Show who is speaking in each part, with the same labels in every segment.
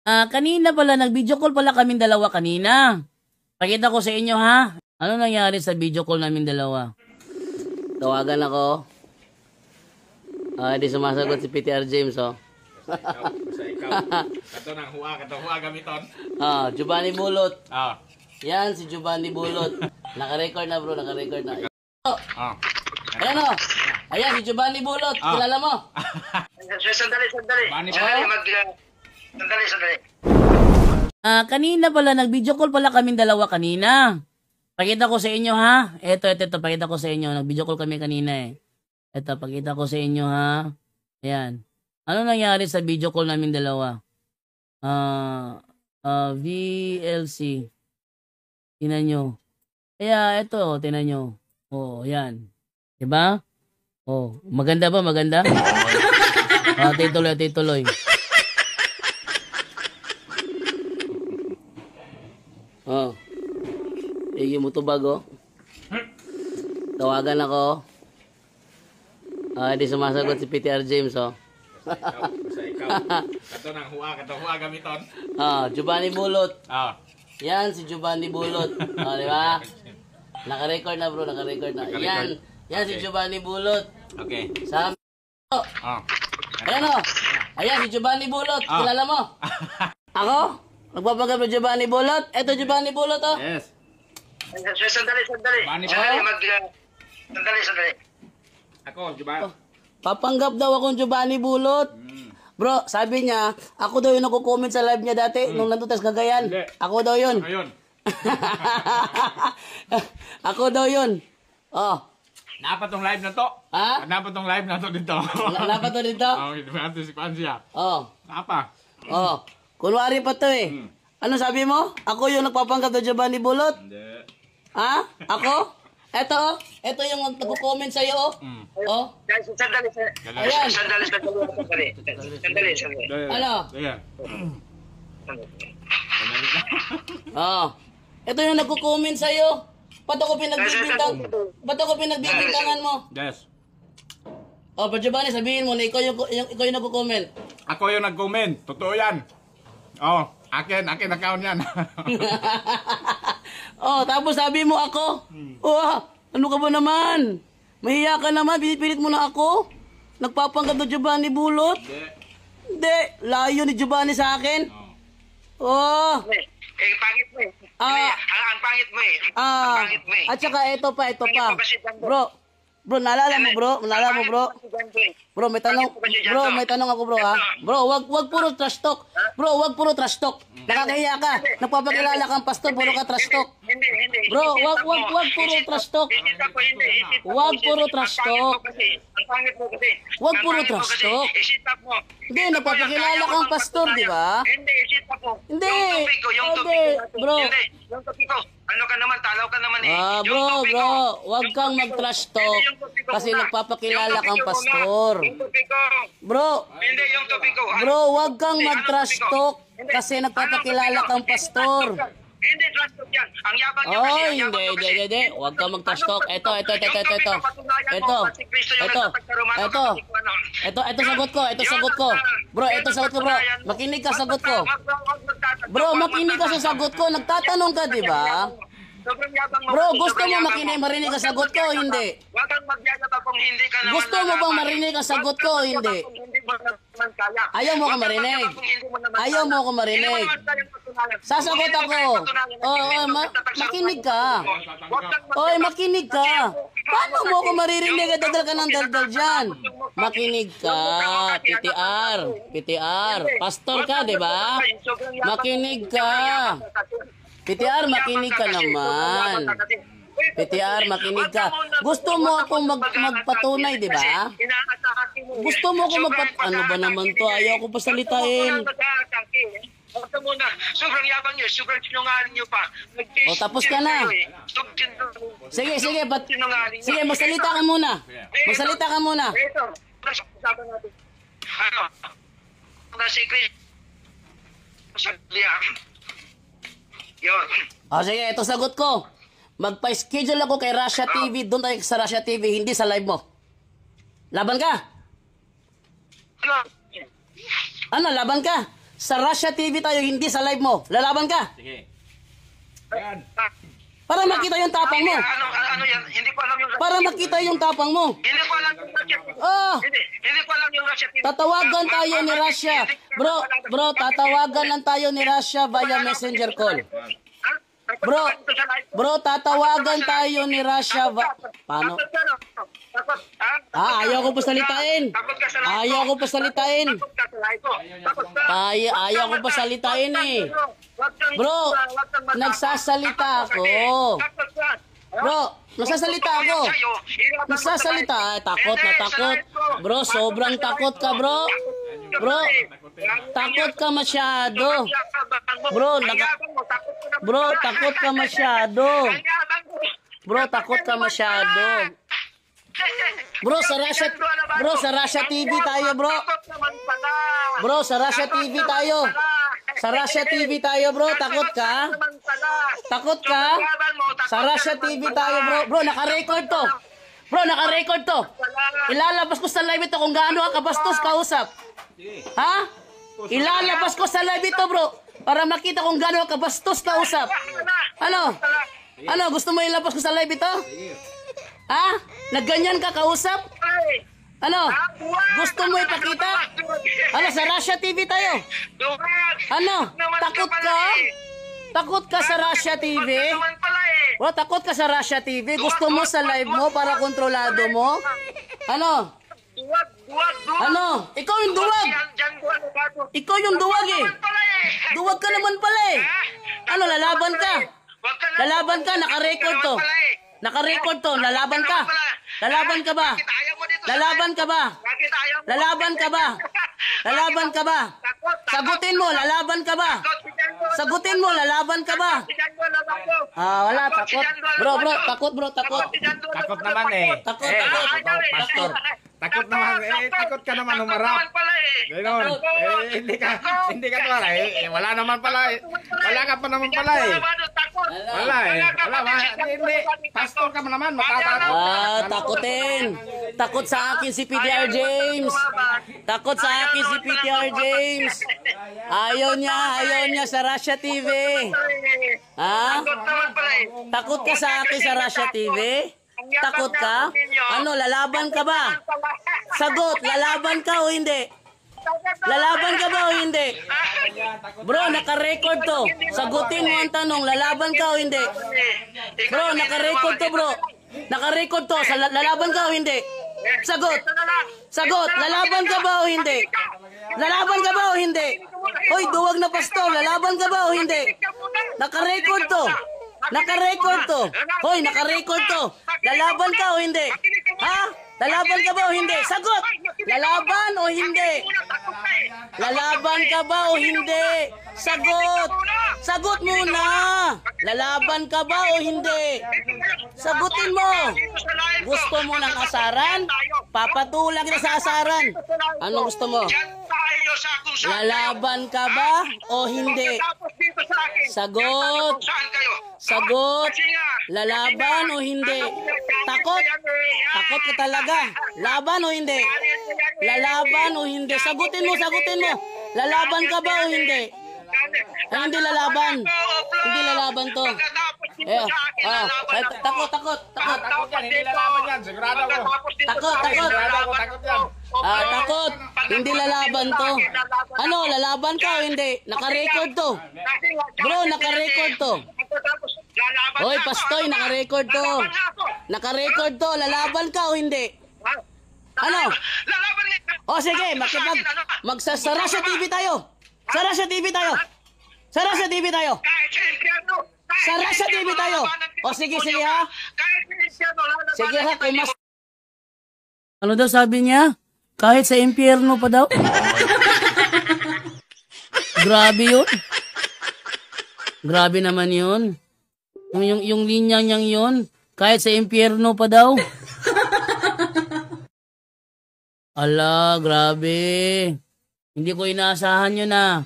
Speaker 1: Kanina pala, nag-video call pala kaming dalawa kanina. Pakita ko sa inyo, ha? Ano nangyari sa video call namin dalawa? Tawagan ako. Di sumasagot si PTR James, oh.
Speaker 2: Sa ikaw. Kato nang huwa gamiton.
Speaker 1: Giovanni Bulot.
Speaker 2: Ah.
Speaker 1: Yan, si Giovanni Bulot. Naka-record na, bro. Naka-record na. Ayan, oh. Ayan, si Giovanni Bulot. Kilala mo?
Speaker 3: Sandali. Sandali.
Speaker 1: Kanina pala, nag-video call pala kaming dalawa kanina. Pakita ko sa inyo, ha? Ito, pakita ko sa inyo. Nag-video call kami kanina, eh. Ito, pakita ko sa inyo, ha? Ayan. Ano nangyari sa video call namin dalawa? VLC. Tinan nyo. Kaya, ito, tinan nyo. Ayan. Diba? Maganda ba? Maganda? Tituloy. Yung mo to bago. Tawagan ako. Di sumasagot si PTR James, oh.
Speaker 2: Sa ikaw. Kato nang huwa gamiton.
Speaker 1: Giovanni Bulot. Yan, si Giovanni Bulot. Di ba? Naka-record na, bro. Naka-record na. Yan si Giovanni Bulot.
Speaker 2: Okay.
Speaker 1: Sabi ko. Ayan, oh. Ayan, si Giovanni Bulot. Kilala mo? Ako? Nagpapagamit ng Giovanni Bulot? Ito, Giovanni Bulot, oh.
Speaker 2: Yes.
Speaker 3: Sandali. Sandali.
Speaker 2: Ako, Giovanni.
Speaker 1: Papanggap daw akong Giovanni Bulot. Bro, sabi niya, ako daw yung nagko-comment sa live niya dati nung nandun tas Cagayan.
Speaker 2: Hindi.
Speaker 1: Ako daw yun.
Speaker 2: Ayun.
Speaker 1: Ako daw yun.
Speaker 2: Napa tong live na to?
Speaker 1: Ha?
Speaker 2: Napa tong live na to dito?
Speaker 1: Napa to dito?
Speaker 2: Ito si Kwanzia. Napa?
Speaker 1: Kunwari pa to, eh. Ano sabi mo? Ako yung nagpapanggap ng Giovanni Bulot?
Speaker 2: Hindi.
Speaker 1: Ha? Ako? Ito yung nagko-comment sa'yo, oh.
Speaker 3: Guys, sandali.
Speaker 1: Ayan.
Speaker 3: Sandali.
Speaker 1: Ano?
Speaker 2: Ayan.
Speaker 1: Ito yung nagko-comment sa'yo. Ba't ako pinagbibintangan mo?
Speaker 2: Yes.
Speaker 1: Pa Giovanni, sabihin mo na ikaw yung nagko-comment.
Speaker 2: Ako yung nag-comment. Totoo yan. Akin account yan.
Speaker 1: Tapos sabi mo ako. Ano ka ba naman? Mahiya ka naman, pinipilit mo na ako. Nagpapanggap ng Giovanni Bulot. Hindi, layo ni Giovanni sa akin.
Speaker 3: Pangit mo eh. Ang pangit mo eh.
Speaker 1: At saka ito pa. Bro, naalala mo bro? Bro, may tanong ako bro, ha? Bro, wag puro trash talk. Wag puro trash talk. Nakakahiya ka. Nagpapakilala kang pastor, puro ka trash talk.
Speaker 3: Hindi.
Speaker 1: Bro, wag puro trash talk. Wag puro trash talk.
Speaker 3: Ang pangit mo kasi.
Speaker 1: Wag puro trash talk.
Speaker 3: Isip mo.
Speaker 1: Hindi, nagpapakilala kang pastor, di ba?
Speaker 3: Hindi, isip mo.
Speaker 1: Hindi.
Speaker 3: Yung topic ko.
Speaker 1: Bro.
Speaker 3: Yung topic ko. Ano ka naman, talaw ka naman eh.
Speaker 1: Bro, wag kang mag-trash talk kasi nagpapakilala kang pastor.
Speaker 3: Yung topic ko.
Speaker 1: Bro,
Speaker 3: Hindi, yung topic ko.
Speaker 1: wag kang mag-trash talk kasi nagpapakilala kang pastor.
Speaker 3: Hindi, trash talk yan. Ang yabang niyo kasi.
Speaker 1: Hindi. Wag kang mag-trash talk. Ito, sagot ko. Bro, makinig ka, sagot ko. Bro, makinig ka sa sagot ko. Nagtatanong ka, di ba? Bro, gusto mo marinig ang sagot ko o hindi?
Speaker 3: Wag kang magyayabang kung hindi ka naman.
Speaker 1: Gusto mo bang marinig ang sagot ko o hindi? Ayaw mo ko marinig. Sasagot ako. Makinig ka. Makinig ka. Paano mo ko maririnig? Dadal ka ng daldal dyan. Makinig ka. PTR. Pastor ka, di ba? Makinig ka. PTR, makinig ka naman. PTR, makinig ka. Gusto mo akong magpatunay, di ba? Gusto mo akong Ano ba naman to? Ayaw ko pa salitain.
Speaker 3: Sobrang yabang nyo, sobrang sinungaling nyo pa.
Speaker 1: Tapos ka na. Sige, magsalita ka muna.
Speaker 3: Ito, usapan natin. Si Chris. Yun.
Speaker 1: Sige, ito sagot ko. Magpa-schedule ako kay Russia TV. Doon tayo sa Russia TV, hindi sa live mo. Laban ka? Ano, laban ka? Sa Russia TV tayo, hindi sa live mo. Lalaban ka.
Speaker 2: Sige. Yan.
Speaker 1: Para makita yung tapang mo.
Speaker 3: Ano yan? Hindi ko alam yung
Speaker 1: Para makita yung tapang mo.
Speaker 3: Hindi ko alam yung Russia TV.
Speaker 1: Ah!
Speaker 3: Hindi ko alam yung Russia TV.
Speaker 1: Tatawagan tayo ni Russia. Bro, tatawagan lang tayo ni Russia via messenger call. Bro, tatawagan tayo ni Russia. Paano? Ayaw ko pasalitain. Ayaw ko pasalitain. Ayaw ko pasalitain eh. Bro, nagsasalita ako. Bro, nagsasalita ako. Nagsasalita. Ay, takot na takot. Bro, sobrang takot ka, bro. Bro, takot ka masyado. Bro, takot ka masyado. Bro, takot ka masyado. Bro, sa Russia TV tayo, bro. Bro, sa Russia TV tayo. Sa Russia TV tayo, bro. Takot ka? Takot ka? Sa Russia TV tayo, bro. Bro, naka-record to. Bro, naka-record to. Ilalabas ko sa live ito kung gaano ka kabastos kausap. Ha? Ilalabas ko sa live ito, bro. Para makita kung gaano ka kabastos kausap. Ano? Ano? Gusto mo ilabas ko sa live ito? Ha? Nagganyan ka kausap? Ano? Gusto mo ipakita? Ano? Sa Russia TV tayo? Ano? Takot ka? Takot ka sa Russia TV? Bro, takot ka sa Russia TV? Gusto mo sa live mo para kontrolado mo? Ano? Ano? Ikaw yung duwag! Ikaw yung duwag eh! Duwag ka naman pala eh! Ano, lalaban ka? Lalaban ka, naka-record to. Naka-record to, lalaban ka. Lalaban ka ba? Lalaban ka ba? Lalaban ka ba? Lalaban ka ba? Sagutin mo, lalaban ka ba? Sagutin mo, lalaban ka ba? Wala, takot. Bro, takot bro, takot.
Speaker 2: Takot naman eh.
Speaker 1: Takot,
Speaker 2: Eh,
Speaker 1: takot.
Speaker 2: Pastor. Takot naman eh. Takot ka naman umarap. Ganon. Hindi ka pala eh. Wala naman pala eh. Wala ka pa naman pala eh. Wala eh. Hindi. Pastor ka naman. Matatakot.
Speaker 1: Takutin. Takot sa akin si PTR James. Takot sa akin si PTR James. Ayaw niya sa Russia TV. Ha? Takot ka sa akin sa Russia TV? Takot ka? Ano, lalaban ka ba? Sagot, lalaban ka o hindi? Lalaban ka ba o hindi? Bro, naka-record to. Sagutin mo ang tanong, lalaban ka o hindi? Bro, naka-record to, bro. Naka-record to. Lalaban ka o hindi? Sagot. Sagot, lalaban ka ba o hindi? Lalaban ka ba o hindi? Hoy, duwag na pastor, lalaban ka ba o hindi? Naka-record to. Naka-record to. Hoy, naka-record to. Lalaban ka o hindi? Ha? Lalaban ka ba o hindi? Sagot! Lalaban o hindi? Lalaban ka ba o hindi? Sagot! Sagot muna! Lalaban ka ba o hindi? Sagutin mo! Gusto mo ng asaran? Papatulang kita sa asaran. Ano gusto mo? Lalaban ka ba o hindi? Sagot! Sagot! Lalaban o hindi? Takot? Takot ka talaga. Laban o hindi? Lalaban o hindi? Sagutin mo, sagutin mo. Lalaban ka ba o hindi? Ay, hindi lalaban. Hindi lalaban to. Takot, takot, takot.
Speaker 2: Takot yan. Hindi lalaban yan. Sigurado ko.
Speaker 1: Takot, takot.
Speaker 2: Takot yan.
Speaker 1: Takot. Hindi lalaban to. Ano, lalaban ka o hindi? Naka-record to. Bro, naka-record to. Hoy, pastoy, naka-record to. Naka-record to. Lalaban ka o hindi? Ano? O sige, sa Russia TV tayo. Sa Russia TV tayo. Sa Russia TV tayo. Sa Russia TV tayo. O sige, sige ha. Sige ha, kung mas... Ano daw sabi niya? Kahit sa impyerno pa daw? Grabe yun. Grabe naman yun. Yung linya niyang yun. Kahit sa impyerno pa daw. Ala, grabe. Hindi ko inaasahan yun na.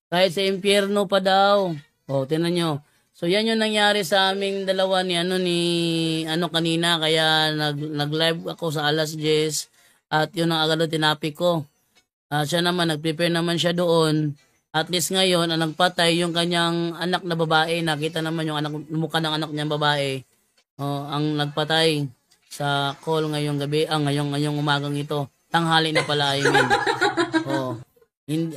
Speaker 1: Kahit sa impyerno pa daw. O, tinan nyo. So, yan yung nangyari sa aming dalawa ni kanina. Kaya nag-live ako sa alas 10. At yun ang agad tinapi ko. Siya naman, nag-prepare naman siya doon. At least ngayon, ang nagpatay yung kanyang anak na babae. Nakita naman yung mukha ng anak niyang babae. Ang nagpatay sa call ngayong gabi, ngayong umagang ito. Tanghali na pala, I mean.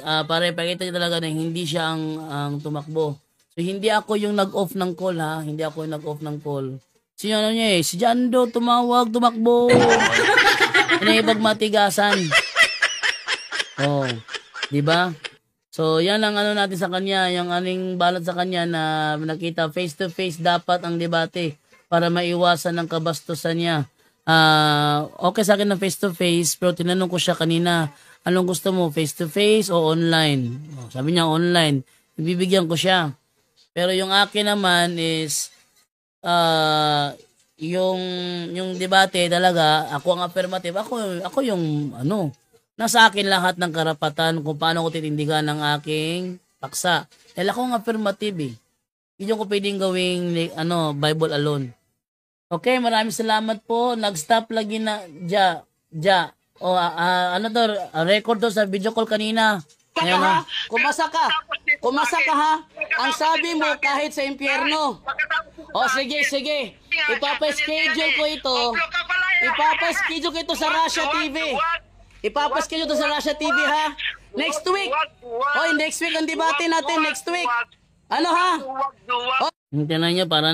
Speaker 1: Pare, pakita niya talaga na hindi siya ang tumakbo. So, hindi ako yung nag-off ng call, ha? Hindi ako yung nag-off ng call. Si Jando, tumakbo. Inibag matigasan. Di ba? So, yan ang natin sa kanya, yung aning balot sa kanya na nakita face to face dapat ang debate para maiwasan ng kabastusan niya. Okay sa akin na face to face, pero tinanong ko siya kanina, anong gusto mo, face to face o online? Sabi niya online. Ibibigyan ko siya. Pero yung akin naman is yung debate talaga, ako ang affirmative, ako yung nasa akin lahat ng karapatan kung paano ko titindigan ng aking paksa. Dahil ako ang affirmative eh. Hindi ko pwedeng gawing Bible alone. Okay, maraming salamat po. Nag-stop lagi na record to sa video call kanina. Ayan, ha? Kumasa ka ha. Ang sabi mo kahit sa impyerno. Sige. Ipapa-schedule ko ito. Ipapa-schedule ko ito sa Russia TV. Ipapa-schedule ito sa Russia TV, ha? Next week. Next week ang debate natin. Next week. Ano, ha? Tingnan niya, para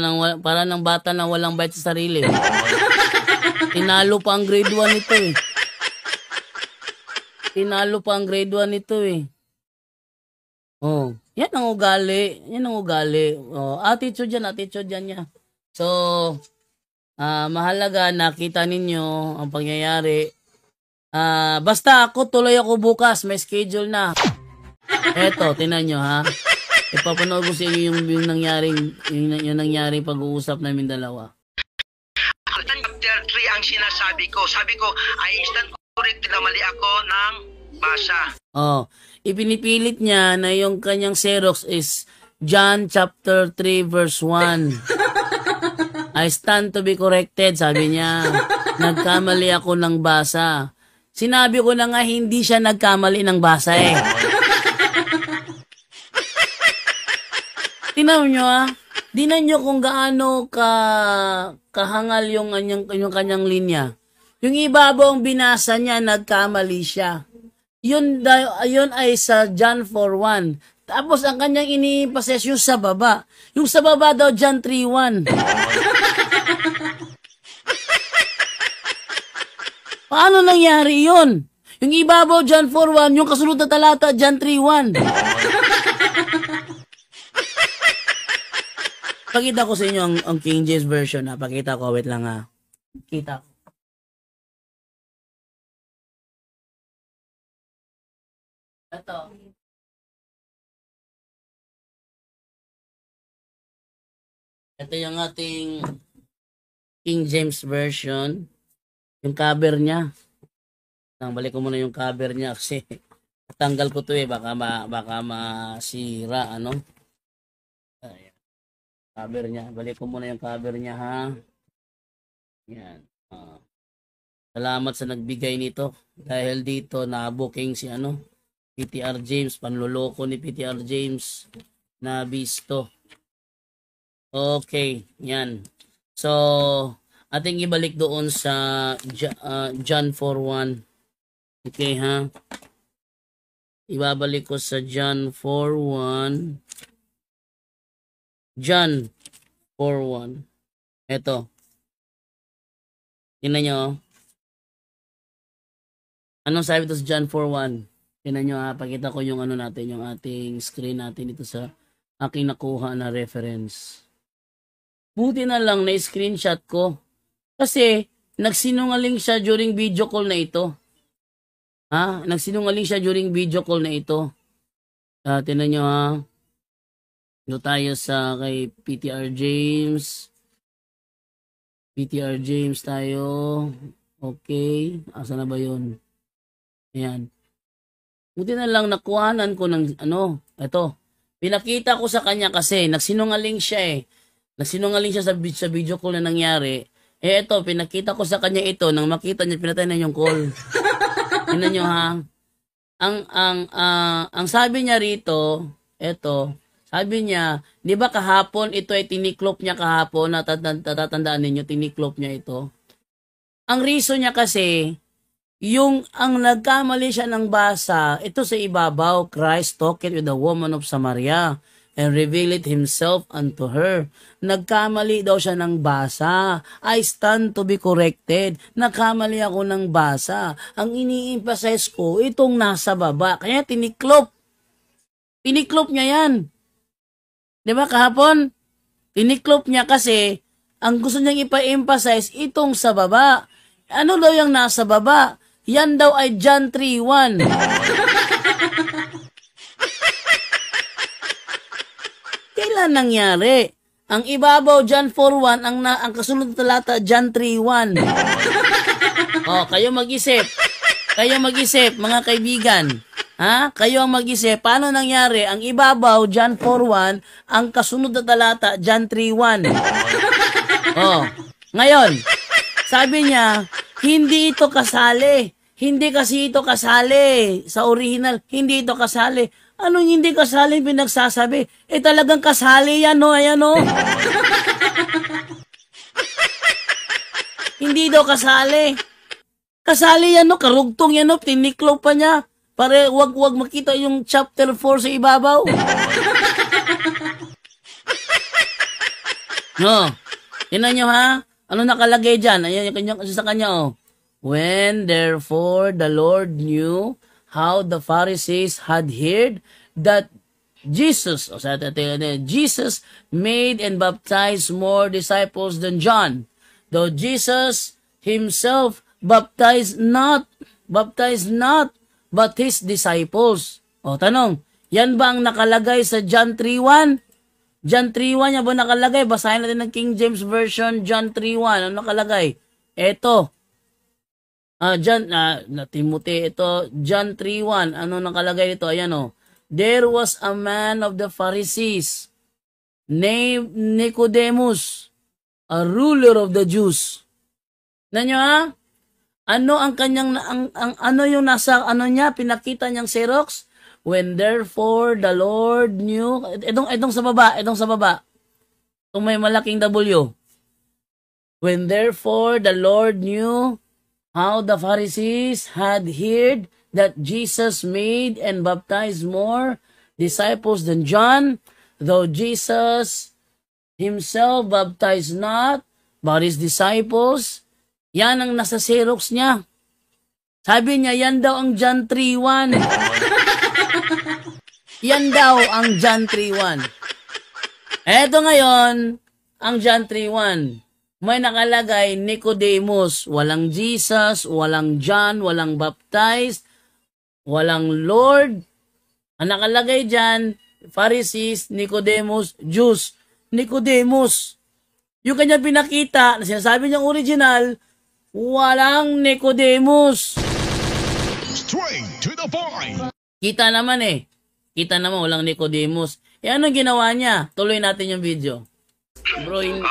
Speaker 1: ng bata na walang bite sa sarili. Tinalo pa ang grade 1 nito eh. Yan ang ugali. Attitude yan niya. So, mahalaga nakita ninyo ang pangyayari. Basta tuloy ako bukas. May schedule na. Eto, tinan nyo ha. Ipapanood ko sa inyo yung nangyaring pag-uusap namin dalawa.
Speaker 3: Chapter 3 ang sinasabi ko. Sabi ko, I stand correct na mali ako ng basa.
Speaker 1: Ipinipilit niya na yung kanyang Xerox is John chapter 3 verse 1. I stand to be corrected, sabi niya. Nagkamali ako ng basa. Sinabi ko na nga hindi siya nagkamali ng basa eh. Tingnan nyo Dinan nyo kung gaano kahangal yung kanyang linya. Yung ibabaw ang binasa niya, nagkamali siya. Yun ay sa John 4:1. Tapos ang kanyang inipases yung sa baba. Yung sa baba daw John 3:1. Paano nangyari yun? Yung ibabaw John 4:1, yung kasunod na talata John 3:1. Pakita ko sa inyo ang King James Version. Pakita ko, wait lang ha. Kita ko. Ito. Ito yung ating King James Version. Yung cover niya. Balik ko muna yung cover niya kasi tanggal ko to baka masira Ayan. Cover niya. Balik ko muna yung cover niya ha. Yan. Salamat sa nagbigay nito. Dahil dito na-booking si PTR James. Panloloko ni PTR James na bisto. Okay. Yan. So, ating ibalik doon sa John 4:1. Okay ha. Ibabalik ko sa John 4:1. John 4:1. Ito. Tingnan nyo. Anong sabi ito sa John 4:1? Tingnan nyo ha. Pakita ko yung natin, yung ating screen natin ito sa aking nakuha na reference. Buti na lang na screenshot ko. Kasi nagsinungaling siya during video call na ito. Nagsinungaling siya during video call na ito. Tingnan nyo ha. Ito tayo sa kay PTR James. PTR James tayo. Okay. Asa na ba yun? Ayan. Buti na lang nakuhanan ko ng ito. Pinakita ko sa kanya kasi nagsinungaling siya Nagsinungaling siya sa video call na nangyari. Ito, pinakita ko sa kanya ito. Nang makita niya, pinatay na yung call. Tingnan nyo ha. ang sabi niya rito, eto, sabi niya, di ba kahapon, ito ay tiniklop niya kahapon, natatandaan ninyo, tiniklop niya ito. Ang reason niya kasi, ang nagkamali siya ng basa, ito sa ibabaw, Christ talked with the woman of Samaria and revealed himself unto her. Nagkamali daw siya ng basa. I stand to be corrected. Nagkamali ako ng basa. Ang ini-emphasize ko, itong nasa baba. Kaya tiniklop. Tiniklop niya yan. Di ba kahapon? Tiniklop niya kasi ang gusto niyang ipa-emphasize itong sa baba. Ano daw yung nasa baba? Yan daw ay John 3:1. Kailan nangyari? Ang ibabaw John 4:1, ang kasunod na talata John 3:1. Oh, kayo mag-isip. Kayo mag-isip, mga kaibigan. Ha? Kayo ang mag-isip. Paano nangyari? Ang ibabaw John 4:1, ang kasunod na talata John 3:1. Oh. Ngayon, sabi niya, hindi ito kasali. Hindi kasi ito kasali. Sa original, hindi ito kasali. Anong hindi kasali pinagsasabi? Talagang kasali yan, no? Ayan, no? Hindi daw kasali. Kasali yan, no? Karugtong yan, no? Tiniklaw pa niya. Para wag makita yung chapter 4 sa ibabaw. No. Tingnan nyo, ha? Ano nakalagay dyan? Ayan yung sa kanya, oh. When therefore the Lord knew how the Pharisees had heard that Jesus made and baptized more disciples than John, though Jesus himself baptized not, but his disciples. O, tanong, yan ba ang nakalagay sa John 3:1? John 3:1 yan ba nakalagay? Basahin natin ng King James Version, John 3:1. Ano nakalagay? Eto. Timothy, ito, John 3:1. Ano nakalagay dito? Ayan, o. There was a man of the Pharisees named Nicodemus, a ruler of the Jews. Nanyo, ha? Ano ang kanyang, ano yung nasa, ano niya, pinakita niyang Xerox? When therefore the Lord knew, itong sa baba. Itong may malaking W. When therefore the Lord knew how the Pharisees had heard that Jesus made and baptized more disciples than John, though Jesus himself baptized not, but his disciples. Yan ang nasa Xerox niya. Sabi niya, yan daw ang John 3:1. Yan daw ang John 3:1. Eto ngayon, ang John 3:1. May nakalagay, Nicodemus. Walang Jesus, walang John, walang baptized, walang Lord. Ang nakalagay dyan, Pharisees, Nicodemus, Jews. Nicodemus. Yung kanya pinakita, na sinasabi niyang original, walang Nicodemus.
Speaker 4: Straight to the point.
Speaker 1: Kita naman walang Nicodemus. Anong ginawa niya? Tuloy natin yung video. Bro,
Speaker 3: ang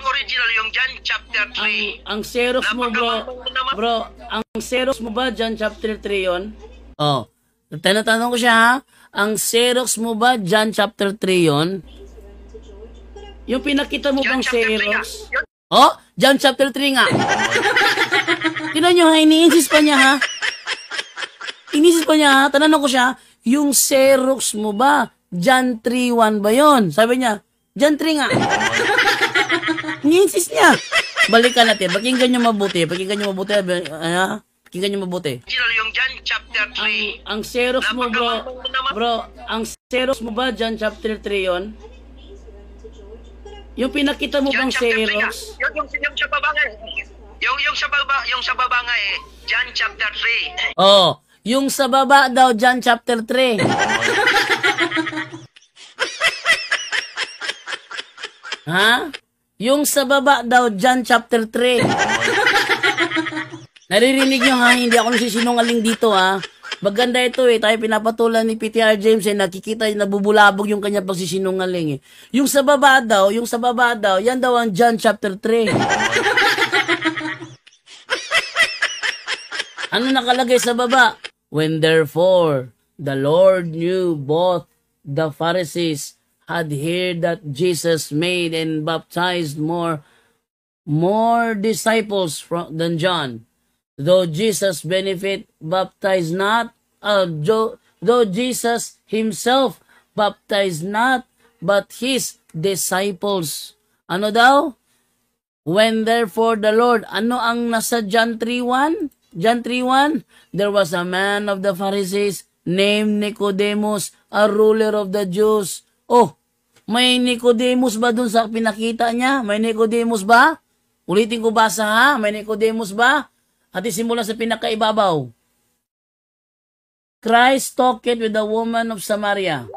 Speaker 3: original yung John chapter 3.
Speaker 1: Ang Xerox mo, bro, ang Xerox mo ba John chapter 3 yon? Oh. Tanong ko siya, ha? Ang Xerox mo ba John chapter 3 yon? Yung pinakita mo bang Xerox? Oh, John chapter 3 nga. Tinan nyo, ha? Ini-insist pa niya, ha? Inisis pa niya, ha? Tanong ko siya, yung Xerox mo ba John 3:1 ba yon? Sabi niya, John 3 nga. Ni-insist niya. Balikan natin. Pakinggan nyo mabuti. Pakinggan nyo mabuti.
Speaker 3: Yung John chapter 3.
Speaker 1: Ang Xerox mo, bro, ang Xerox mo ba John chapter 3 yon? Yung pinakita mo bang Xerox?
Speaker 3: Yung sa baba nga. Yung sa baba nga John chapter 3.
Speaker 1: Oh, yung sa baba daw John chapter 3. Ha? Yung sa baba daw, John chapter 3. Naririnig nyo, ha? Hindi ako nasisinungaling dito, ha? Maganda ito, tayo pinapatulan ni PTR James, nakikita, nabubulabog yung kanya pagsisinungaling, Yung sa baba daw, yan daw ang John chapter 3. Ano nakalagay sa baba? When therefore the Lord knew both the Pharisees had heard that Jesus made and baptized more disciples than John, though Jesus baptized not, though Jesus himself baptized not, but his disciples. Ano daw? When therefore the Lord, ano ang nasa John 3:1? John 3:1, there was a man of the Pharisees named Nicodemus, a ruler of the Jews. Oh, may Nicodemus ba dun sa pinakita niya? May Nicodemus ba? Ulitin ko basa ha? May Nicodemus ba? At isimula sa pinakaibabaw. Christ talked with the woman of Samaria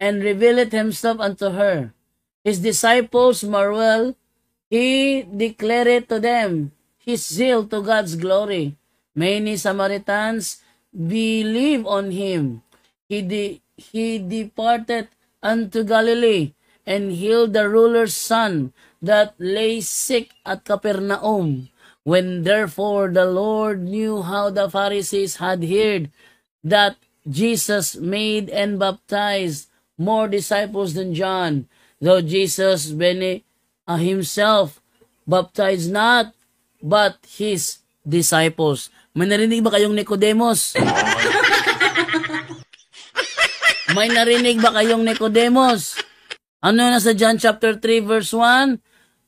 Speaker 1: and revealed himself unto her. His disciples marveled. He declared to them his zeal to God's glory. Many Samaritans believed on him. He departed unto Galilee and healed the ruler's son that lay sick at Capernaum. When therefore the Lord knew how the Pharisees had heard that Jesus made and baptized more disciples than John, though Jesus himself baptized not, but his disciples. May narinig ba kayong Nicodemus? May narinig ba kayong Nicodemus? Ano na sa John chapter 3 verse 1?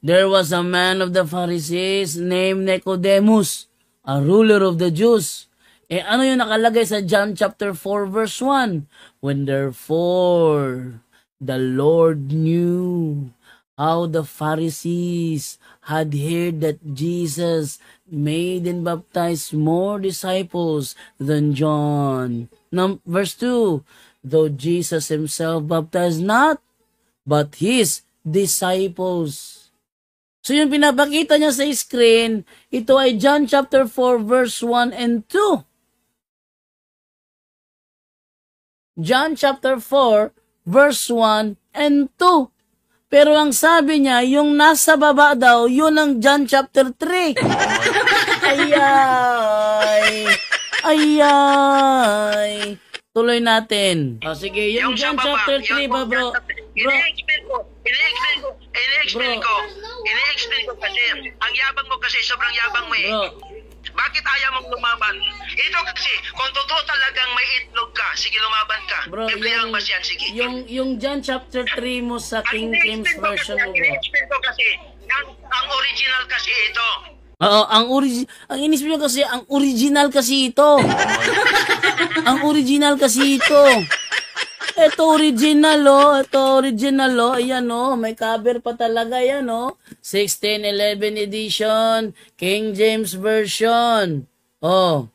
Speaker 1: There was a man of the Pharisees named Nicodemus, a ruler of the Jews. Ano yung nakalagay sa John chapter 4 verse 1? When therefore the Lord knew how the Pharisees had heard that Jesus made and baptized more disciples than John. Verse 2, though Jesus himself baptized not, but his disciples. So yung pinapakita niya sa screen, ito ay John chapter 4 verse 1 and 2. John chapter 4 verse 1 and 2. Pero ang sabi niya, yung nasa baba daw, yun ang John chapter 3. Ayay. Tuloy natin. O sige, yung John chapter 3 ba, bro?
Speaker 3: Ini-explain ko kasi, ang yabang mo kasi, sobrang yabang mo eh.
Speaker 1: Bro.
Speaker 3: Bakit ayaw mong lumaban? Ito kasi, kung totoo talagang may itlog ka, sige lumaban ka.
Speaker 1: Bro,
Speaker 3: Bibliang mas yan, sige.
Speaker 1: yung John chapter 3 mo sa King James Version mo, bro.
Speaker 3: Ini-explain ko kasi, ang original kasi ito.
Speaker 1: Oo, ang inisip nyo kasi, ang original kasi ito. Ang original kasi ito. Ito original, oh. Ayan, oh. May cover pa talaga, yan, oh. 1611 edition, King James Version. Oh.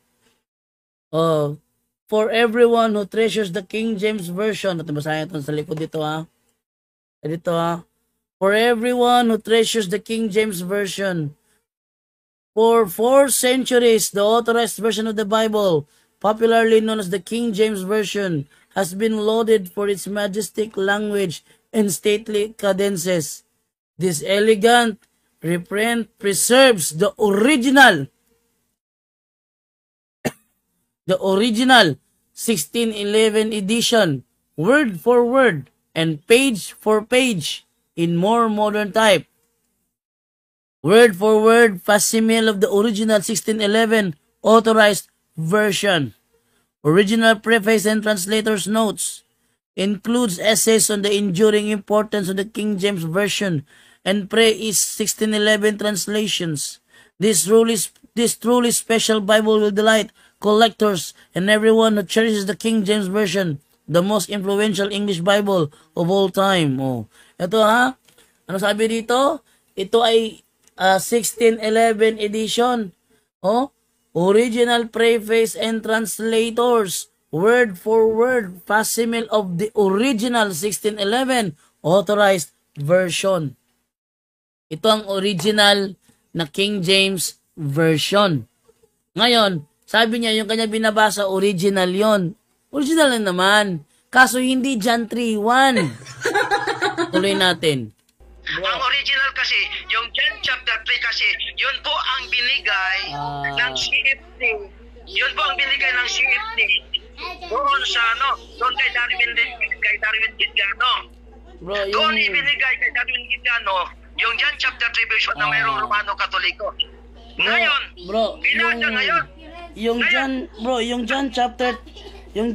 Speaker 1: For everyone who treasures the King James Version. Ito, basahin ito sa likod dito, ha. Dito, ha. For everyone who treasures the King James Version. For 4 centuries, the authorized version of the Bible, popularly known as the King James Version, has been lauded for its majestic language and stately cadences. This elegant reprint preserves the original 1611 edition, word for word and page for page in more modern type. Word for word facsimile of the original 1611 authorized version. Original preface and translator's notes. Includes essays on the enduring importance of the King James Version and pre-is 1611 translations. This truly special Bible will delight collectors and everyone who cherishes the King James Version, the most influential English Bible of all time. Oh, ito ha. Ano sabi dito? Ito ay 1611 edition. Oh, original preface and translators, word for word facsimile of the original 1611 authorized version. Ito ang original na King James Version. Ngayon, sabi niya yung kanya binabasa, original yon. Original na naman. Kaso hindi John 3:1. Tuloy natin.
Speaker 3: Ang original kasi, yung John chapter 3 kasi, yun po ang binigay ng CFC Yun po ang binigay ng CFD. Doon sa doon kay Darwin Gidgano.
Speaker 1: Bro,
Speaker 3: Doon
Speaker 1: yung...
Speaker 3: ibinigay kay Darwin Gidgano yung John chapter 3 verse 1 na mayroong Romano Katoliko. Ngayon,
Speaker 1: Bro,
Speaker 3: binasa ngayon.
Speaker 1: yung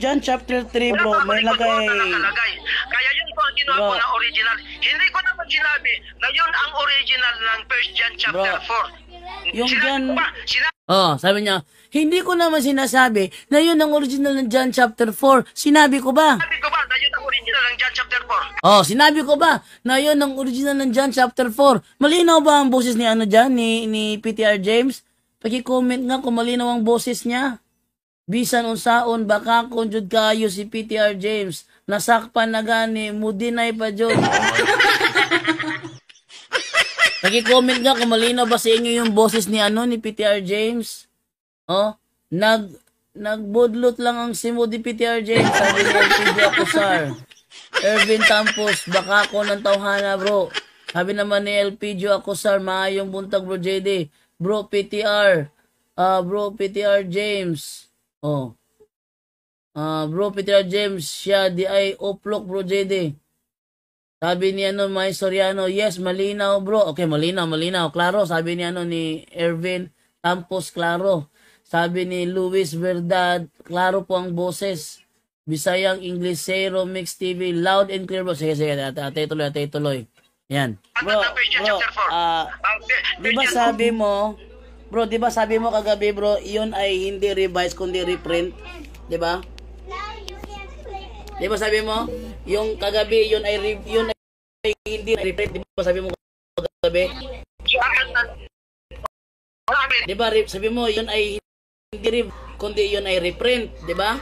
Speaker 1: John chapter 3 bro, may lagay.
Speaker 3: Kaya yun po ang ginawa ko
Speaker 1: Bro.
Speaker 3: na original. Hindi ko naman sinabi na yun ang original ng 1 John chapter
Speaker 1: Bro.
Speaker 3: 4.
Speaker 1: Yung
Speaker 3: Sinabi
Speaker 1: John-
Speaker 3: ko ba? Sinabi
Speaker 1: Oh, sabi niya, hindi ko naman sinasabi na yun ang original ng John chapter 4. Sinabi ko ba?
Speaker 3: ko ba na yun ang original ng John chapter 4?
Speaker 1: Oh, sinabi ko ba na yun ang original ng John chapter 4? Malinaw ba ang boses ni ano dyan, ni PTR James? Paki-comment nga kung malinaw ang boses niya. Bisan unsaon baka kung jud kayo si PTR James, nasakpan na gani, mudinay pa jud. Paki-comment nga kung malinaw ba sa inyo yung boses ni ni PTR James. Oh, nagbudlot lang ang simo di PTR James, sabi ni LPG Acusar. Ervin Tampos, baka ko ng tawhana bro. Sabi naman ni LPG Acusar, maayong buntag bro JD. Bro PTR, bro PTR James. Oh. Bro PTR James, siya di ay oplok bro JD. Sabi ni May Soriano, yes, malinaw bro. Okay, malinaw. Klaro, sabi ni ni Ervin Tampos, klaro. Sabi ni Luis Verdad, klaro po ang boses. Bisayang Inglesero Mix TV, loud and clear bro. Sige, ate tuloy. Yan. Bro, di ba sabi mo kagabi bro, iyon ay hindi revise kundi reprint, di ba? Di ba sabi mo, yung kagabi yun ay hindi reprint, di ba sabi mo kagabi? Di ba sabi mo yun ay hindi kundi yun ay reprint, di ba?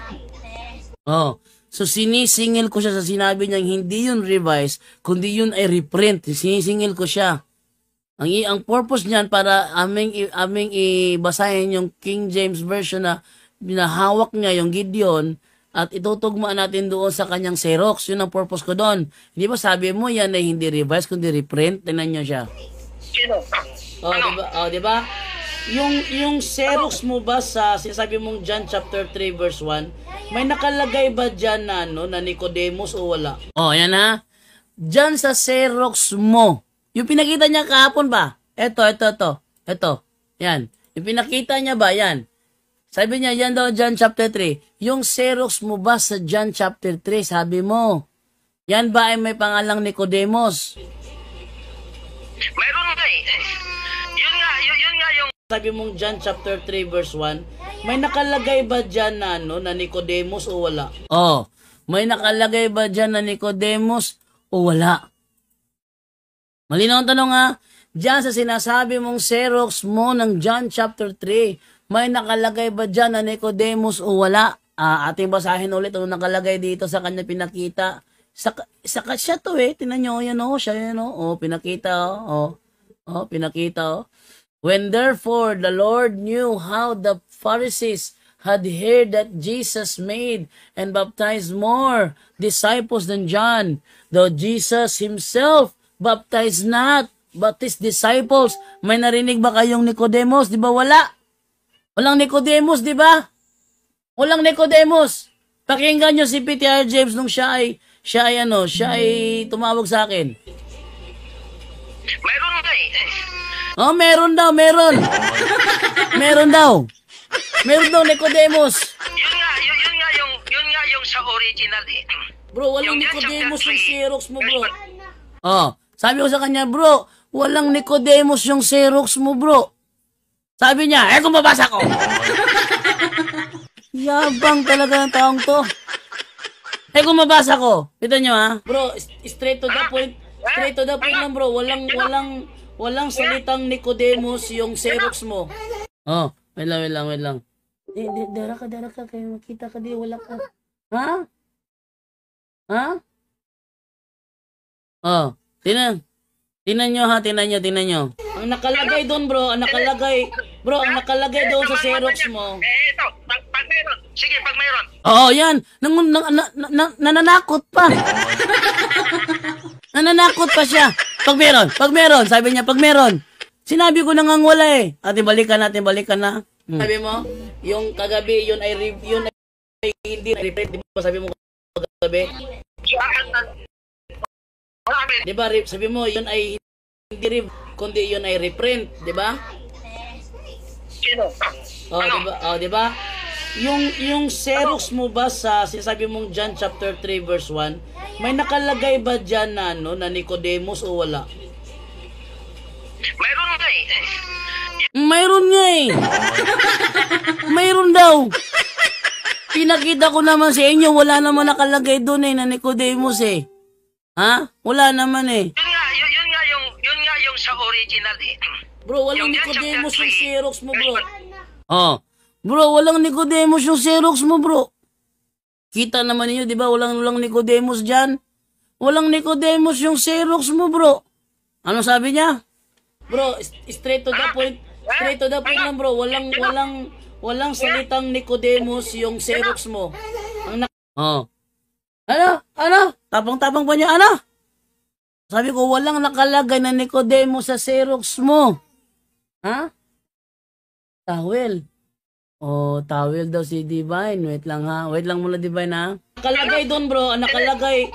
Speaker 1: Oh. So sinisingil ko siya sa sinabi niyang hindi yun revise, kundi yun ay reprint. Sinisingil ko siya. Ang purpose niyan para aming ibasahin yung King James version na binahawak niya yung Gideon at itutugma natin doon sa kanyang Xerox. Yun ang purpose ko doon. Hindi ba sabi mo yan ay hindi revise kundi reprint? Tingnan niyo siya.
Speaker 3: Sino?
Speaker 1: Oh, diba? Oh, diba? Yung Xerox mo ba sa sinasabi mong John chapter 3 verse 1, may nakalagay ba diyan na Nicodemus o wala? Oh, yan ha. Diyan sa Xerox mo. Yung pinakita niya kahapon ba? Ito. Yan. Yung pinakita niya ba? Yan. Sabi niya, yan daw John chapter 3. Yung Xerox mo ba sa John chapter 3, sabi mo, yan ba ay may pangalang Nicodemus?
Speaker 3: Mayroon nga eh. Yun nga yung
Speaker 1: Sabi mong John chapter 3 verse 1, may nakalagay ba dyan na Nicodemus o wala? Oh, may nakalagay ba dyan na Nicodemus o wala? Malinaw ang tanong ha, dyan sa sinasabi mong Xerox mo ng John chapter 3, may nakalagay ba dyan na Nicodemus o wala? Ating basahin ulit ano nakalagay dito sa kanya pinakita. Sa siya to tinan nyo, yan siya yan pinakita pinakita When therefore the Lord knew how the Pharisees had heard that Jesus made and baptized more disciples than John, though Jesus himself baptized not, but his disciples. May narinig ba kayong Nicodemus? Di ba wala? Walang Nicodemus, di ba? Walang Nicodemus. Pakinggan nyo si PTR James nung siya ay tumawag sa akin.
Speaker 3: mayroon nga eh.
Speaker 1: Oh, meron daw. Meron daw Nicodemus.
Speaker 3: Yun nga yung sa original eh.
Speaker 1: Bro, walang
Speaker 3: Yung John
Speaker 1: Nicodemus
Speaker 3: chapter
Speaker 1: yung
Speaker 3: 3,
Speaker 1: Xerox mo, bro. Oh, sabi ko sa kanya, bro, walang Nicodemus yung Xerox mo, bro. Sabi niya, kung mabasa ko. Yabang talaga ng taong to. Kung mabasa ko. Kita nyo ha? Bro, straight to the point. Straight to the point lang, bro. Walang salitang Nicodemus yung Xerox mo. Oh, wait lang. Dara ka. Kayo makita ka di, wala ka. Ha? Oh, tinan nyo. Ang nakalagay doon, bro, ang nakalagay doon sa Xerox mo.
Speaker 3: Ito, pag mayroon. Sige, pag mayroon.
Speaker 1: Oo, yan. Nananakot pa. Nananakot pa siya. Pag meron. Sabi niya, pag meron. Sinabi ko na ngang wala eh. Ating balikan na. Sabi mo, yung kagabi, yun ay hindi reprint. Di ba sabi mo kagabi? Di ba, sabi mo, yun ay hindi kundi yun ay reprint. Di ba?
Speaker 3: Sino?
Speaker 1: Oh, di ba? Oh, di ba? Yung Xerox mo ba sa sinasabi mong John chapter 3 verse 1, may nakalagay ba diyan na ano na Nicodemus o wala?
Speaker 3: Mayroon nga eh.
Speaker 1: Mayroon nga eh. Mayroon daw. Pinakita ko naman sa inyo, wala naman nakalagay doon eh na Nicodemus eh. Ha? Wala naman eh.
Speaker 3: Yun nga yung sa original eh.
Speaker 1: Bro, walang
Speaker 3: Yung John
Speaker 1: Nicodemus
Speaker 3: chapter
Speaker 1: yung
Speaker 3: 3,
Speaker 1: Xerox mo, bro.
Speaker 3: verse
Speaker 1: Oh. Bro, walang Nicodemus yung Xerox mo, bro. Kita naman niyo, di ba? Walang Nicodemus dyan. Walang Nicodemus yung Xerox mo, bro. Ano sabi niya? Bro, straight to the point. Straight to the point lang, bro. Walang salitang Nicodemus yung Xerox mo. Oh. Ano? Tapang-tapang pa niya, ano? Sabi ko, walang nakalagay na Nicodemus sa Xerox mo. Ha? Towel. Oh, towel daw si Divine. Wait lang ha. Wait lang muna, Divine ha. Nakalagay doon, bro. Ang nakalagay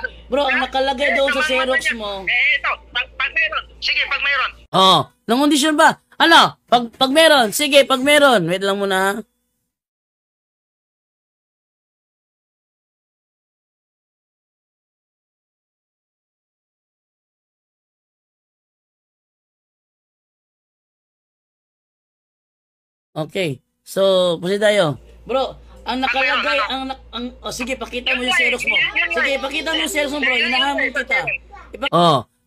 Speaker 1: doon sa Xerox mo.
Speaker 3: Ito, pag meron. Sige, pag meron.
Speaker 1: Oh, ng kondisyon ba? Ano? Pag meron. Sige, pag meron. Wait lang muna ha. Okay. So, pusi tayo. Bro, ang nakalagay, sige, pakita mo yung Xerox mo. Sige, pakita mo yung Xerox mo, bro. Hinahamon kita.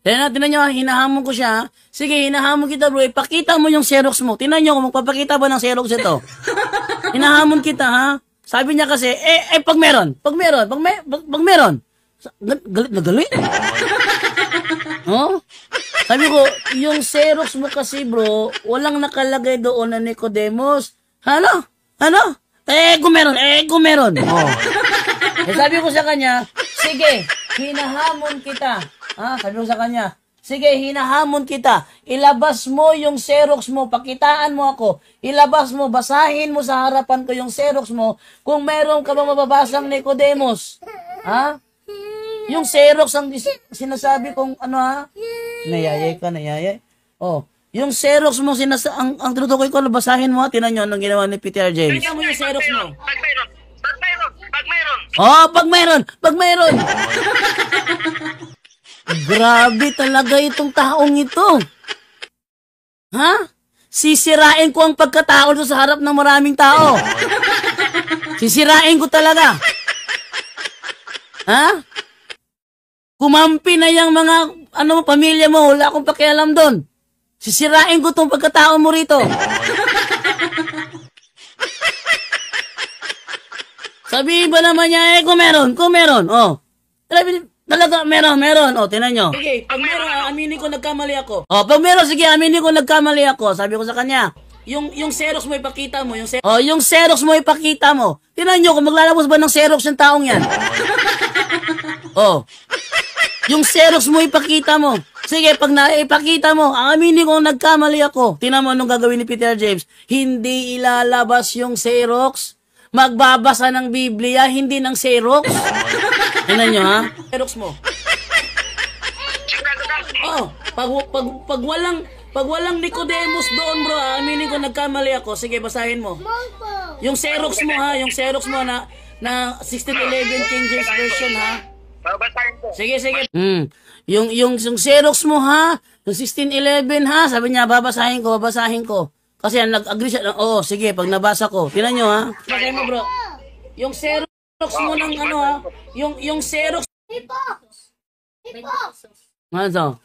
Speaker 1: Tinan nyo, hinahamon ko siya. Sige, hinahamon kita, bro. Ipakita mo yung Xerox mo. Tinan nyo kung magpapakita ba ng Xerox ito. Hinahamon kita, ha? Sabi niya kasi, pag meron. Galit na galit. Oh? Sabi ko, yung Xerox mo kasi, bro, walang nakalagay doon na Nicodemus. Ano? Kung meron. Oh. Sabi ko sa kanya, sige, hinahamon kita. Sabi ko sa kanya, sige, hinahamon kita. Ilabas mo yung Xerox mo, pakitaan mo ako. Ilabas mo, basahin mo sa harapan ko yung Xerox mo kung meron ka bang mababasang Nicodemus. Yung Xerox ang sinasabi kong nayayay ka. Oh. Yung Xerox mo, ang tinutukoy ko, basahin mo, tinan nyo anong ginawa ni Peter James. Tingnan mo yung Xerox mo.
Speaker 3: Pag meron.
Speaker 1: Oh, pag meron. Grabe talaga itong taong ito. Ha? Sisirain ko ang pagkatao doon sa harap ng maraming tao. Sisirain ko talaga. Ha? Kumampi na yung mga pamilya mo, wala akong pakialam doon. Sisirain ko tong pagkatao mo rito. Sabihin ba naman niya, kung meron. Oh. Talaga, meron. Oh, tinan nyo. Sige, pag meron, aminin ko nagkamali ako. Oh, pag meron, sige, aminin ko nagkamali ako. Sabi ko sa kanya, yung Xerox mo ipakita mo. Yung Xerox mo ipakita mo. Tinan nyo kung maglalabas ba ng Xerox yung taong yan. Oh. Yung Xerox mo ipakita mo. Sige, pag naipakita mo, aminin ko nagkamali ako. Tinan mo anong gagawin ni Peter James. Hindi ilalabas yung Xerox. Magbabasa ng Biblia, hindi ng Xerox. Tinan nyo, ha? Xerox mo. Oh, pag walang Nicodemus doon, bro, aminin ko nagkamali ako. Sige, basahin mo. Yung Xerox mo, ha? Yung Xerox mo na 1611 King James Version, ha? Sige. Yung Xerox mo, ha? Yung 1611, ha? Sabi niya, babasahin ko. Kasi nag-agree siya. Oo, sige, pag nabasa ko. Tingnan nyo, ha? Basahin mo, bro. Yung Xerox mo ng ha? Yung Xerox. Ano to?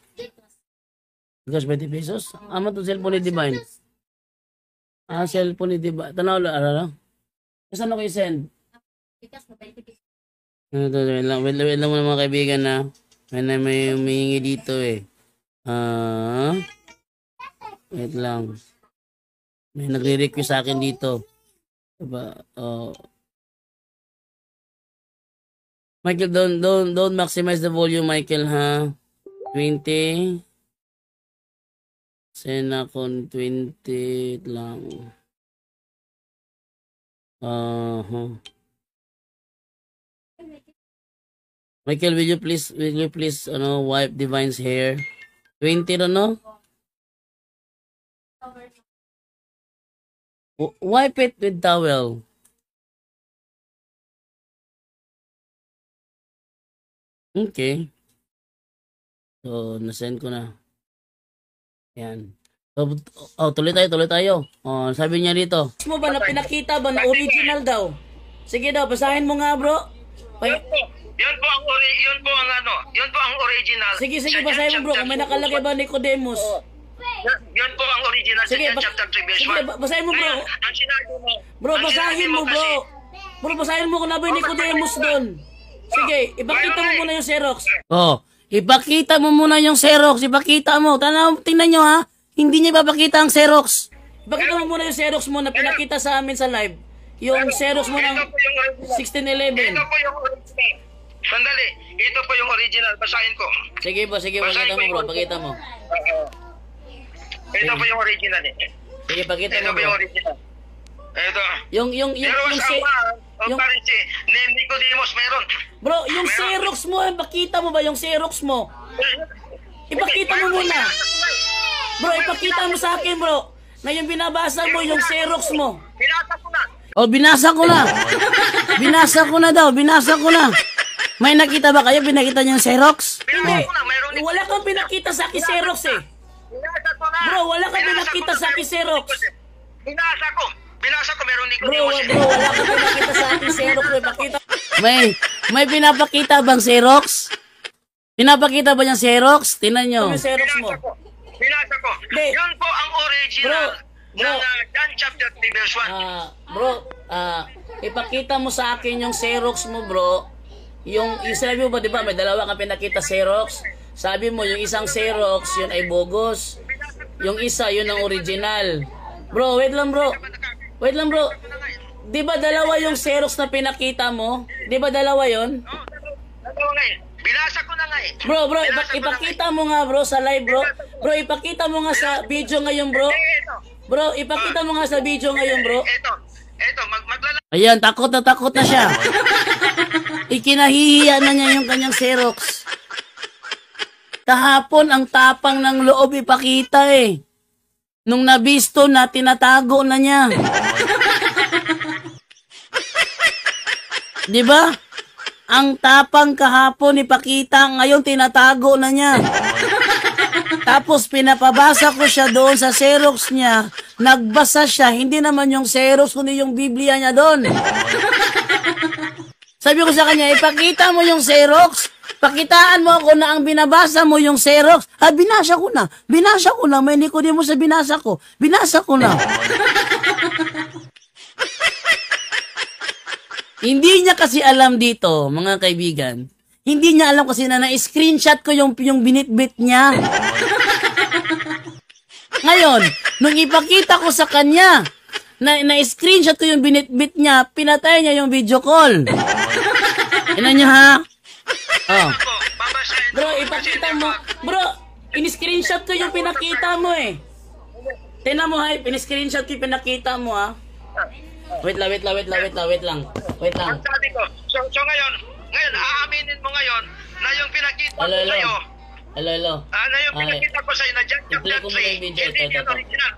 Speaker 1: Because 20 pesos? Ama to cellphone ni Divine. Cellphone ni Divine. Tanaw lang, Saan ako i-send? Wait lang muna mga kaibigan na. May humihingi dito eh. Wait lang. May nagre-request sa akin dito. Diba? Michael, don't maximize the volume, Michael, ha? 20. Send akong 20 lang. Michael, will you please, wipe Divine's hair? 20 na, no? Wipe it with towel. Okay. So, nasend ko na. Yan. So, tuloy tayo. Oh, sabi niya dito. Mo ba na pinakita ba na original daw? Sige daw, basahin mo nga, bro.
Speaker 3: Yun po ang original.
Speaker 1: Sige, basahin mo, bro. Kung may nakalagay ba Nicodemus?
Speaker 3: Yun po ang original sa John chapter 3 verse 1.
Speaker 1: Sige, basahin mo, bro.
Speaker 3: Ang sinabi mo.
Speaker 1: Bro, basahin mo, bro. Bro, basahin mo kung na ba yung Nicodemus doon. Sige, ipakita mo muna yung Xerox. Oh, ipakita mo muna yung Xerox. Ipakita mo. Tingnan nyo, ha. Hindi niya ipapakita ang Xerox. Ipakita mo muna yung Xerox mo na pinakita sa amin sa live. Yung Xerox mo ng 1611.
Speaker 3: Ito po yung original. Sandali. Ito po yung original. Basahin ko.
Speaker 1: Sige, pakita mo, bro. Pakita mo.
Speaker 3: Ito po yung original eh.
Speaker 1: Sige, pakita
Speaker 3: Ito
Speaker 1: mo,
Speaker 3: po
Speaker 1: bro.
Speaker 3: yung original. Ito.
Speaker 1: Yung
Speaker 3: si name Nicodemus meron.
Speaker 1: Bro, yung Xerox mo, pakita mo ba yung Xerox mo? Ipakita mo muna. Bro, ipakita mo sa akin, bro. Na yung binabasa mo, yung Xerox mo.
Speaker 3: Binasa ko na.
Speaker 1: Oh, binasa ko na. Binasa ko na. May nakita ba kayo? Pinakita niyo yung Xerox?
Speaker 3: Binasa ko na. Mayroon
Speaker 1: Wala kang pinakita sa akin Xerox eh.
Speaker 3: Binasa ko na.
Speaker 1: Bro, wala kang pinakita sa akin Xerox.
Speaker 3: Binasa ko, meron
Speaker 1: Bro,
Speaker 3: Nicodemus.
Speaker 1: wala kang pinakita sa akin Xerox. May pinapakita bang Xerox? Pinapakita ba yung Xerox? Tingnan nyo. Yung Xerox mo.
Speaker 3: Binasa ko. Yun po ang original ng John chapter 3 verse 1.
Speaker 1: Bro, ipakita mo sa akin yung Xerox mo, bro. Yung sabi mo ba, di ba, may dalawa kang pinakita Xerox? Sabi mo, yung isang Xerox, yun ay bogus. Yung isa, yun ang original. Bro, wait lang, bro. Di ba dalawa yung Xerox na pinakita mo? Di ba dalawa yun?
Speaker 3: Dalawa nga eh. Binasa ko na nga eh.
Speaker 1: Bro, ipakita mo nga, bro, sa live, bro. Bro, ipakita mo nga sa video ngayon, bro. Bro, ipakita mo nga sa video ngayon, bro.
Speaker 3: Ito, maglalagay.
Speaker 1: Ayan, takot na siya. Ikinahihiya na niya yung kanyang Xerox. Kahapon, ang tapang ng loob ipakita eh. Nung nabisto na, tinatago na niya. Diba? Ang tapang kahapon ipakita, ngayon tinatago na niya. Tapos pinapabasa ko siya doon sa Xerox niya. Nagbasa siya, hindi naman yung Xerox, kundi yung Biblia niya doon. Sabi ko sa kanya, ipakita mo yung Xerox. Pakitaan mo ako na ang binabasa mo yung Xerox. Binasa ko na. May Nicodemus sa binasa ko. Binasa ko na. Hindi niya kasi alam dito, mga kaibigan. Hindi niya alam kasi na na-screenshot ko yung binitbit niya. Ngayon, nung ipakita ko sa kanya, na-screenshot ko yung binitbit niya, pinatay niya yung video call. Ina niya, ha? Oh. Bro, ipakita mo. Bro, in-screenshot ko yung pinakita mo eh. Tingnan mo, ha? In-screenshot ko yung pinakita mo, ha? Wait lang.
Speaker 3: Sabi ko, so ngayon, aaminin mo ngayon na yung pinakita ko sa'yo.
Speaker 1: Hello.
Speaker 3: Na yung pinakita ko sa'yo na John chapter 3, hindi yung original.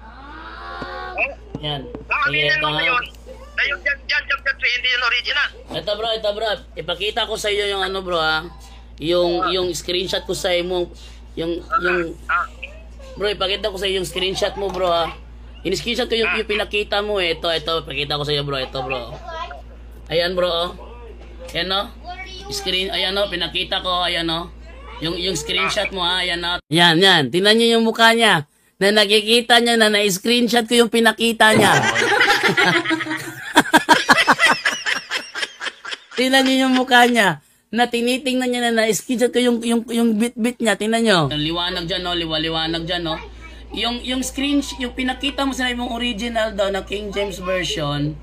Speaker 1: Yan.
Speaker 3: Aaminin mo ngayon na yung John chapter 3, hindi yung original.
Speaker 1: Ito bro. Ipakita ko sa iyo yung ano bro ha. Yung screenshot ko sa mo. Bro, ipakita ko sa iyo yung screenshot mo bro ha. In-screenshot ko yung pinakita mo eh. Ito, pakita ko sa iyo bro. Ito bro. Ayan bro oh. Ayan oh. Ayan oh, pinakita ko. Ayan oh. Yung screenshot mo ha. Ayan oh. Yan. Tingnan niyo yung mukha niya. Na nakikita niya na na-screenshot ko yung pinakita niya. Tingnan niyo yung mukha niya. Na tinitingnan niya na na-screenshot ko yung bit niya. Tingnan niyo. Liwanag dyan oh. Liwanag dyan oh. Yung screenshot, yung pinakita mo sa mong original daw na King James Version,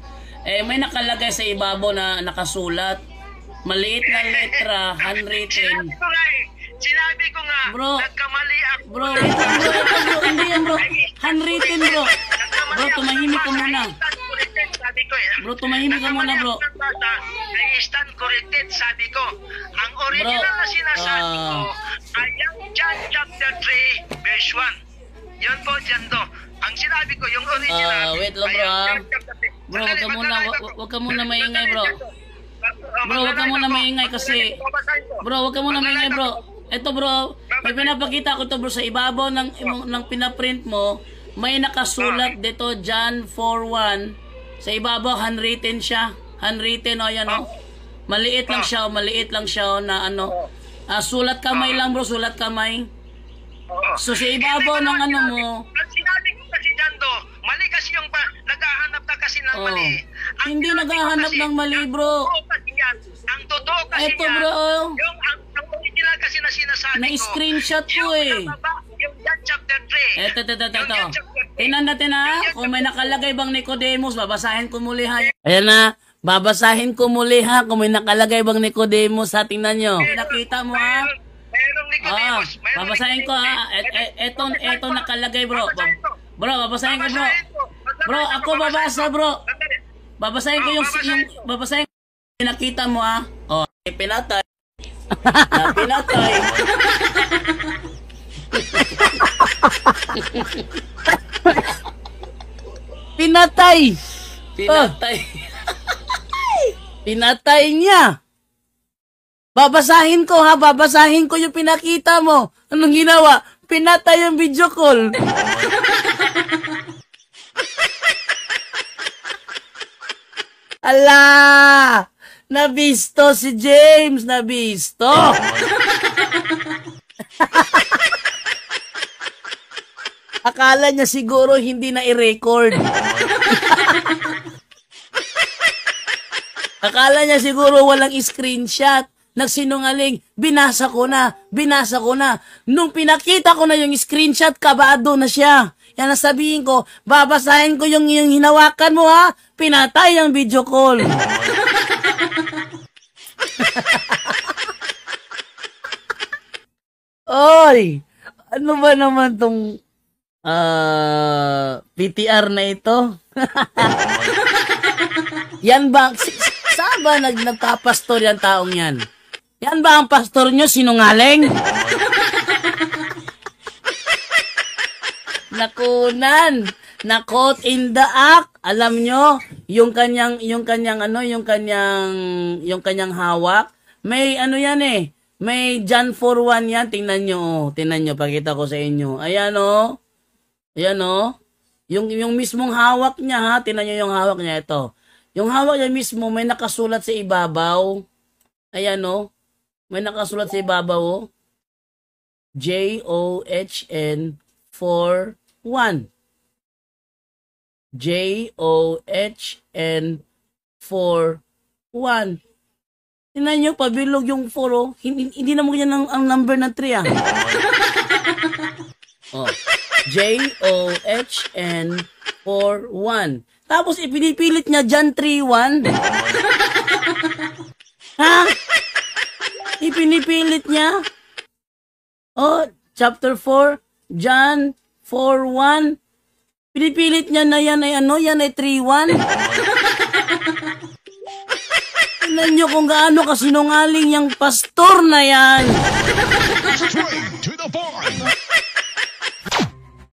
Speaker 1: eh may nakalagay sa ibabaw na nakasulat. Maliit na letra, handwritten.
Speaker 3: Sinabi ko nga,
Speaker 1: bro,
Speaker 3: nagkamali ako.
Speaker 1: Bro, hindi yan bro. Handwritten bro. Bro, tumahimik ka muna.
Speaker 3: sabi ko eh.
Speaker 1: Bro, tumahimik ka muna, bro.
Speaker 3: I stand corrected, sabi ko. Ang original na sinasabi ko ay ang John chapter 3, verse 1. Yun po, dyan to. Ang sinabi ko, yung original.
Speaker 1: Wait lang, bro. Bro, wag ka muna maingay, bro. Bro, wag ka muna maingay kasi... Bro, wag ka muna maingay, bro. Ito, bro, may pinapakita ko to, bro, sa ibabaw ng pinaprint mo. May nakasulat dito, John 4:1. Sa ibabaw, handwritten siya. Handwritten, o, yan, o. Maliit lang siya, na ano. Sulat kamay lang, bro, sulat kamay. So, sa ibabaw ng ano mo...
Speaker 3: Ang sinabi ko kasi dyan do, mali kasi yung naghahanap ka kasi ng mali.
Speaker 1: Hindi naghahanap ng mali, bro.
Speaker 3: Ang totoo kasi
Speaker 1: Ito, bro,
Speaker 3: yung ang original kasi na sinasabi ko.
Speaker 1: Na-screenshot ko, eh.
Speaker 3: Yung John chapter 3.
Speaker 1: Ito. Tinan natin, ha. Kung may nakalagay bang Nicodemus, babasahin ko muli, ha. Ayan na. Babasahin ko muli, ha. Kung may nakalagay bang Nicodemus, ha. Tingnan nyo. Nakita mo, ha.
Speaker 3: Merong Nicodemus.
Speaker 1: Babasahin ko, ha. Ito nakalagay, bro. Bro, babasahin ko, bro. Bro, ako babasa, bro. Babasahin ko babasahin ko. Nakita mo, ha. Oh, pinatay. Pinatay. Pinatay. Pinatay niya. Babasahin ko, ha. Babasahin ko yung pinakita mo. Anong ginawa? Pinatay yung video call. Ala! Nabisto si James. Nabisto. Akala niya siguro hindi na i-record. Akala niya siguro walang screenshot. Nagsinungaling, binasa ko na. Nung pinakita ko na yung screenshot, kabado na siya. Yan nasabihin ko, babasahin ko yung hinawakan mo, ha. Pinatay ang video call. Oy, ano ba naman tong PTR na ito? Yan ba? Saan ba nagpapastor yan taong yan? Yan ba ang pastor nyo sinungaling? Nakunan. Na-caught in the act. Alam nyo, yung kanyang hawak. May ano yan eh. May John 4:1 yan. Tingnan nyo. Pakita ko sa inyo. Ayan o. Yung mismong hawak niya, ha. Tingnan nyo yung hawak niya. Ito. Yung hawak niya mismo, may nakasulat sa ibabaw. Ayan o. May nakasulat sa ibabaw o. JOHN 4:1. JOHN 4:1. Tingnan nyo, pabilog yung 4 o. Hindi naman yan ang number ng 3 ah. Oh. JOHN 4:1. Tapos ipinipilit niya John 3:1. Ha? Ipinipilit niya. Oh, chapter 4, John 4:1. Pinipilit niya na yan ay 3:1. Tingnan nyo kung gaano kasinungaling yung pastor na yan.
Speaker 4: Straight to the point.